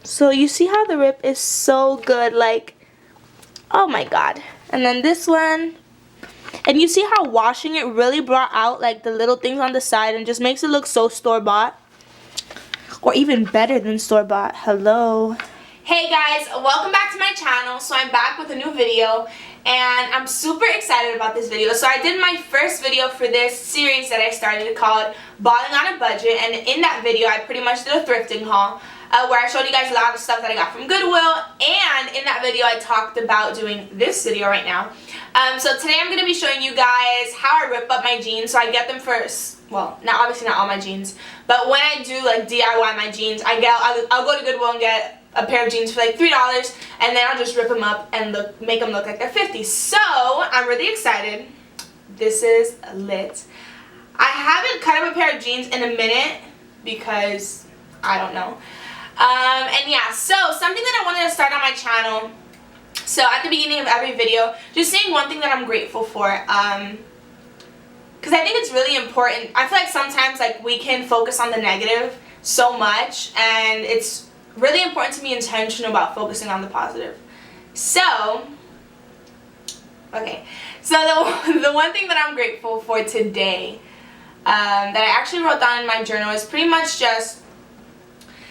So you see how the rip is so good, like, oh my god. And then this one, and you see how washing it really brought out like the little things on the side and just makes it look so store-bought, or even better than store-bought. Hello. Hey guys, welcome back to my channel. So I'm back with a new video and I'm super excited about this video. So I did my first video for this series that I started called Balling on a Budget, and in that video I pretty much did a thrifting haul where I showed you guys a lot of stuff that I got from Goodwill, and in that video I talked about doing this video right now. So today I'm going to be showing you guys how I rip up my jeans. So I get them first. Well, obviously not all my jeans, but when I do like DIY my jeans, I'll go to Goodwill and get a pair of jeans for like $3, and then I'll just rip them up and make them look like they're 50. So I'm really excited. This is lit. I haven't cut up a pair of jeans in a minute because I don't know. And yeah, so something that I wanted to start on my channel. So at the beginning of every video, just saying one thing that I'm grateful for. Because I think it's really important. I feel like sometimes like we can focus on the negative so much, and it's really important to be intentional about focusing on the positive. So, okay. So the one thing that I'm grateful for today that I actually wrote down in my journal is pretty much just,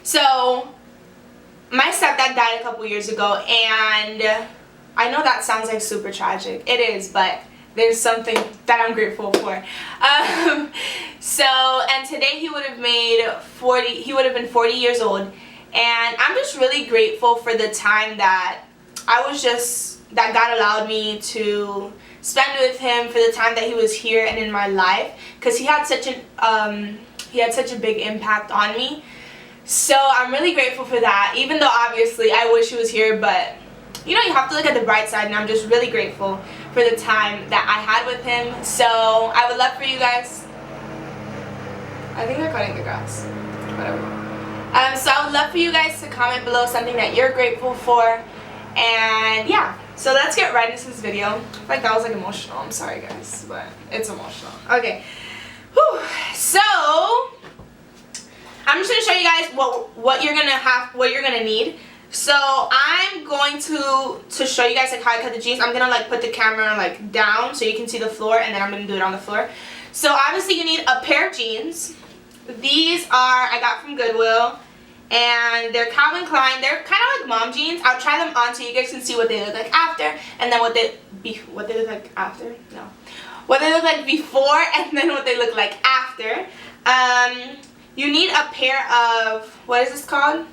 so my stepdad died a couple years ago, and I know that sounds like super tragic. It is, but there's something that I'm grateful for. And today he would have been 40 years old, and I'm just really grateful for the time that that God allowed me to spend with him, for the time that he was here and in my life, because he had such a big impact on me. So I'm really grateful for that, even though obviously I wish he was here, but you know, you have to look at the bright side, and I'm just really grateful for the time that I had with him. So I would love for you guys, I think they're cutting the grass, whatever. So I would love for you guys to comment below something that you're grateful for, and yeah, so let's get right into this video. I feel like that was like emotional, I'm sorry guys, but it's emotional. Okay, whew. So I'm just gonna show you guys what you're gonna need. So I'm going to show you guys like how I cut the jeans. I'm gonna like put the camera like down so you can see the floor, and then I'm gonna do it on the floor. So obviously you need a pair of jeans. These I got from Goodwill, and they're Calvin Klein. They're kind of like mom jeans. I'll try them on so you guys can see what they look like after, and then what they look like after. No, what they look like before, and then what they look like after. You need a pair of, what is this called?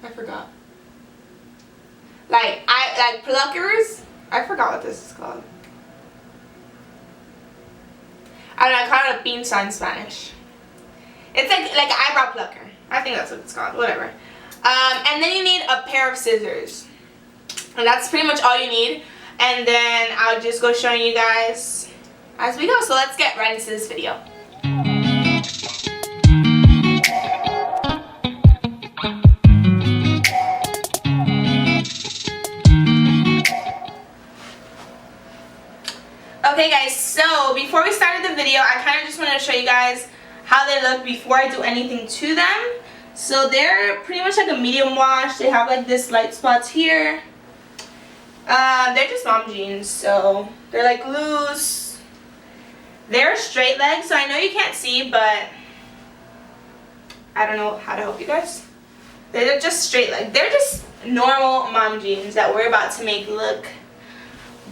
I forgot. Like pluckers. I forgot what this is called. I don't know, I call it a pinza in Spanish. It's like an eyebrow plucker. I think that's what it's called, whatever. And then you need a pair of scissors. And that's pretty much all you need. And then I'll just go showing you guys as we go. So let's get right into this video. Okay guys, so before we started the video, I kind of just wanted to show you guys how they look before I do anything to them. So they're pretty much like a medium wash. They have like this light spots here. They're just mom jeans, so they're like loose. They're straight legs, so I know you can't see, but I don't know how to help you guys. They're just straight legs. They're just normal mom jeans that we're about to make look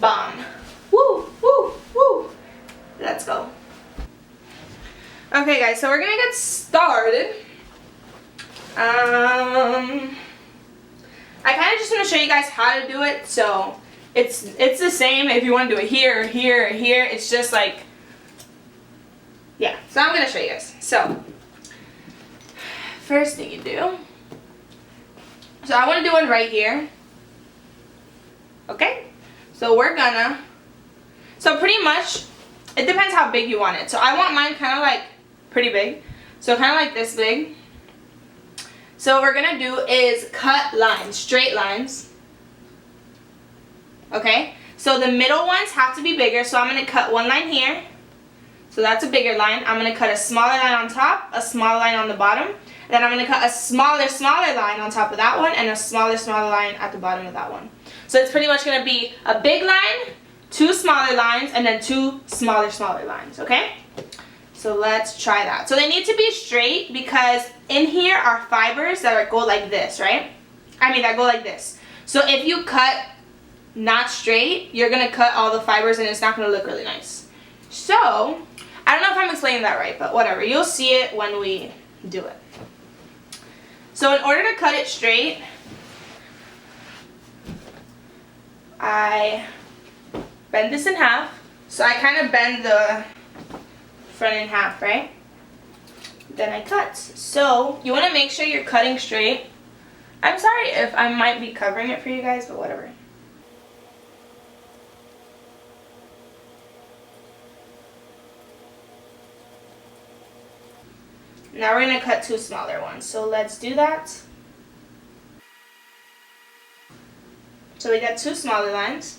bomb. Woo, woo, woo. Let's go. Okay guys, so we're gonna get started. I kind of just want to show you guys how to do it. So it's the same if you want to do it here, here, here. It's just like, yeah. So I'm gonna show you guys. So first thing you do. So I want to do one right here. Okay. So we're gonna. So pretty much, it depends how big you want it. So I want mine kind of like pretty big. So kind of like this big. So what we're going to do is cut lines, straight lines. Okay? So the middle ones have to be bigger. So I'm going to cut one line here. So that's a bigger line. I'm going to cut a smaller line on top, a smaller line on the bottom. Then I'm going to cut a smaller line on top of that one and a smaller line at the bottom of that one. So it's pretty much going to be a big line, 2 smaller lines, and then 2 smaller lines, okay? So let's try that. So they need to be straight because in here are fibers that go like this, right? That go like this. So if you cut not straight, you're going to cut all the fibers and it's not going to look really nice. So, I don't know if I'm explaining that right, but whatever. You'll see it when we do it. So in order to cut it straight, I bend this in half. So I kind of bend the front in half, right? Then I cut. So you want to make sure you're cutting straight. I'm sorry if I might be covering it for you guys, but whatever. Now we're going to cut 2 smaller ones. So let's do that. So we got 2 smaller lines.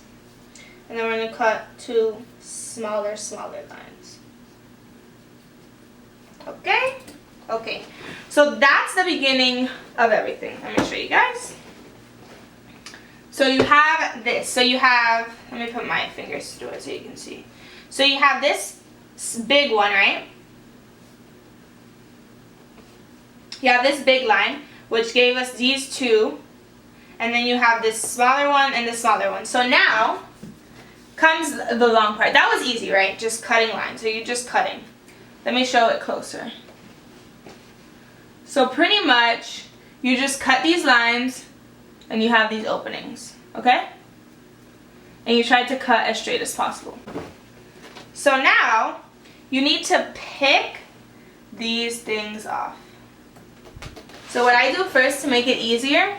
And then we're going to cut 2 smaller lines. Okay? Okay. So that's the beginning of everything. Let me show you guys. So you have this. So you have, let me put my fingers through it so you can see. So you have this big one, right? You have this big line, which gave us these 2. And then you have this smaller one and this smaller one. So now comes the long part. That was easy, right? Just cutting lines. So you're just cutting. Let me show it closer. So pretty much, you just cut these lines and you have these openings, okay? And you try to cut as straight as possible. So now, you need to pick these things off. So what I do first to make it easier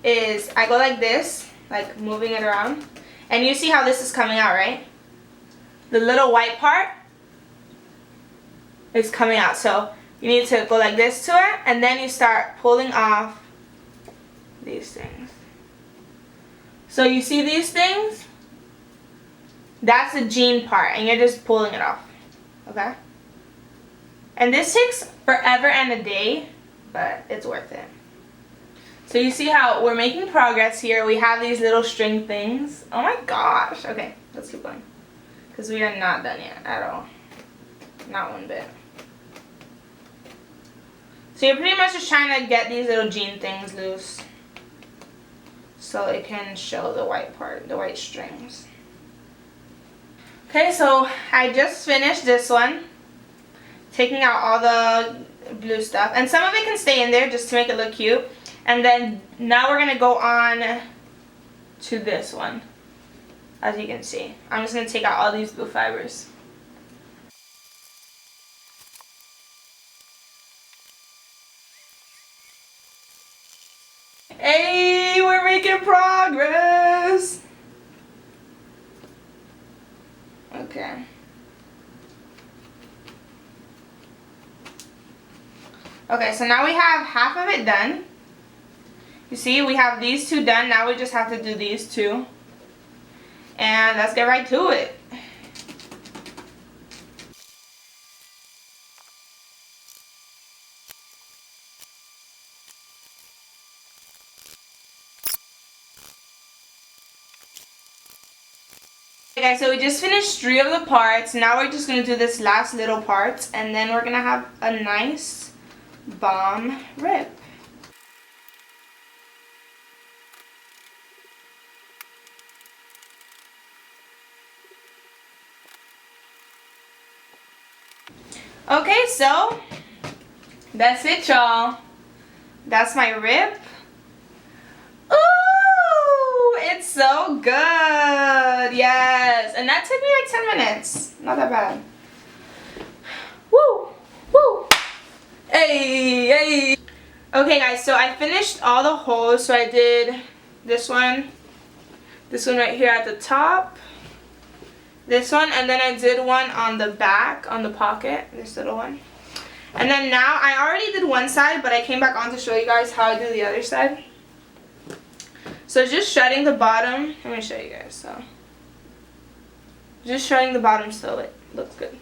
is I go like this, like moving it around. And you see how this is coming out, right? The little white part is coming out. So you need to go like this to it, and then you start pulling off these things. So you see these things? That's the jean part, and you're just pulling it off, okay? And this takes forever and a day, but it's worth it. So you see how we're making progress here. We have these little string things. Oh my gosh. Okay, let's keep going. Because we are not done yet at all. Not one bit. So you're pretty much just trying to get these little jean things loose, so it can show the white part, the white strings. Okay, so I just finished this one. Taking out all the blue stuff. And some of it can stay in there just to make it look cute. And then now we're going to go on to this one. As you can see. I'm just going to take out all these blue fibers. Hey, we're making progress! Okay. Okay, so now we have half of it done. You see, we have these 2 done. Now we just have to do these 2. And let's get right to it. Okay guys, so we just finished 3 of the parts. Now we're just going to do this last little part, and then we're going to have a nice bomb rib. Okay, so that's it, y'all. That's my rib. Ooh, it's so good. Yes, and that took me like 10 minutes. Not that bad. Woo, woo. Hey, hey. Okay, guys, so I finished all the holes. So I did this one right here at the top, this one, and then I did one on the back, on the pocket, this little one. And then now, I already did one side, but I came back on to show you guys how I do the other side. So just shredding the bottom, let me show you guys. So Just showing the bottom so it looks good.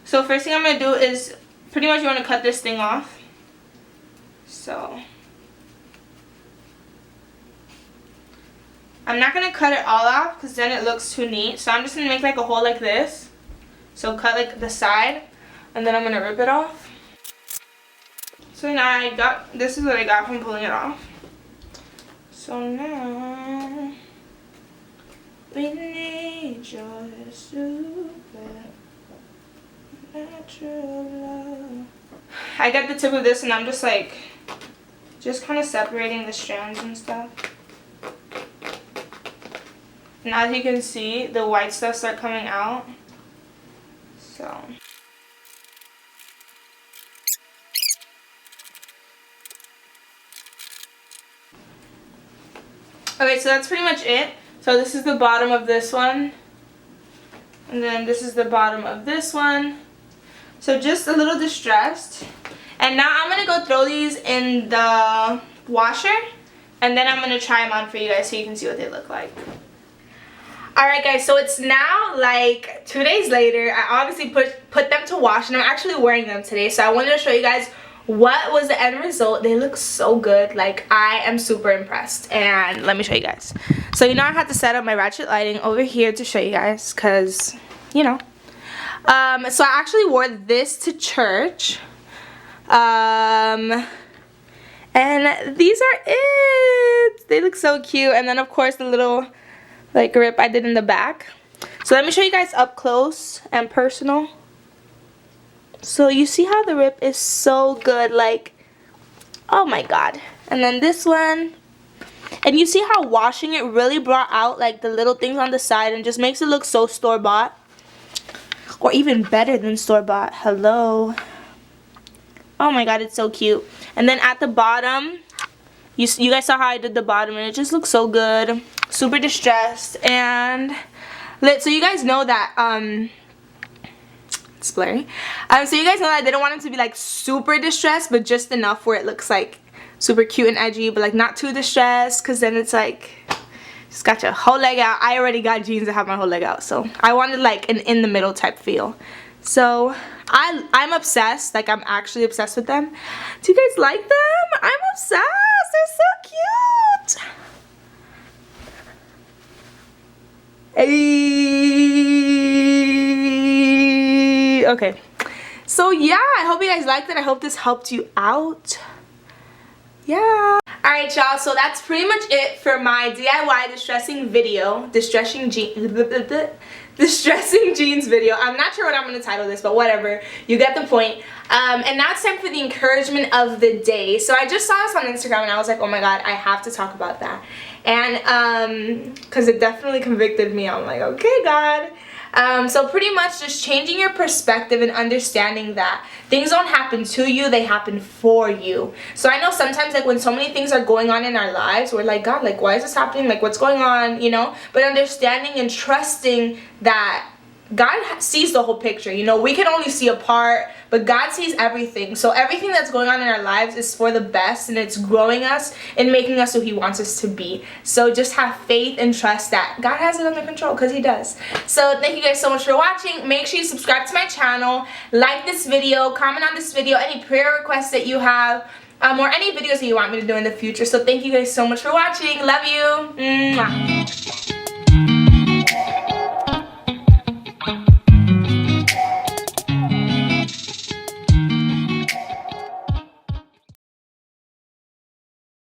So first thing I'm going to do is pretty much you want to cut this thing off. So I'm not going to cut it all off because then it looks too neat. So I'm just going to make like a hole like this. So cut like the side and then I'm going to rip it off. So now this is what I got from pulling it off. So now we need your supernatural love. I got the tip of this and I'm just kind of separating the strands and stuff. And as you can see, the white stuff start coming out. So okay, so that's pretty much it. So this is the bottom of this one. And then this is the bottom of this one. So just a little distressed. And now I'm going to go throw these in the washer. And then I'm going to try them on for you guys so you can see what they look like. Alright guys, so it's now like 2 days later. I obviously put them to wash and I'm actually wearing them today. So I wanted to show you guys what was the end result. They look so good. Like, I am super impressed. And let me show you guys. So you know I had to set up my ratchet lighting over here to show you guys because, you know. So I actually wore this to church. And these are it. They look so cute. And then of course the little like rip I did in the back. So let me show you guys up close and personal. So you see how the rip is so good, like, oh my god. And then this one, and you see how washing it really brought out like the little things on the side and just makes it look so store-bought, or even better than store-bought. Hello. Oh my god, it's so cute. And then at the bottom, you guys saw how I did the bottom and it just looks so good. Super distressed and lit. So you guys know that it's blurry. So you guys know that I didn't want it to be like super distressed, but just enough where it looks like super cute and edgy, but like not too distressed, because then it's like just got your whole leg out. I already got jeans that have my whole leg out, so I wanted like an in the middle type feel. So I'm obsessed. Like, I'm actually obsessed with them. Do you guys like them? I'm obsessed. They're so cute. Hey. Okay. So yeah, I hope you guys liked it. I hope this helped you out. Yeah. Alright y'all, so that's pretty much it for my DIY distressing video. Distressing jeans video. I'm not sure what I'm going to title this, but whatever. You get the point. And now it's time for the encouragement of the day. So I just saw this on Instagram and I was like, oh my god, I have to talk about that. And because it definitely convicted me. I'm like, okay, God. So pretty much just changing your perspective and understanding that things don't happen to you, they happen for you. So I know sometimes, like, when so many things are going on in our lives, we're like, God, like, why is this happening? Like, what's going on, you know? But understanding and trusting that God sees the whole picture. You know, we can only see a part, but God sees everything. So everything that's going on in our lives is for the best, and it's growing us and making us who He wants us to be. So just have faith and trust that God has it under control, because He does. So thank you guys so much for watching. Make sure you subscribe to my channel, like this video, comment on this video, any prayer requests that you have, or any videos that you want me to do in the future. So thank you guys so much for watching. Love you. Mwah.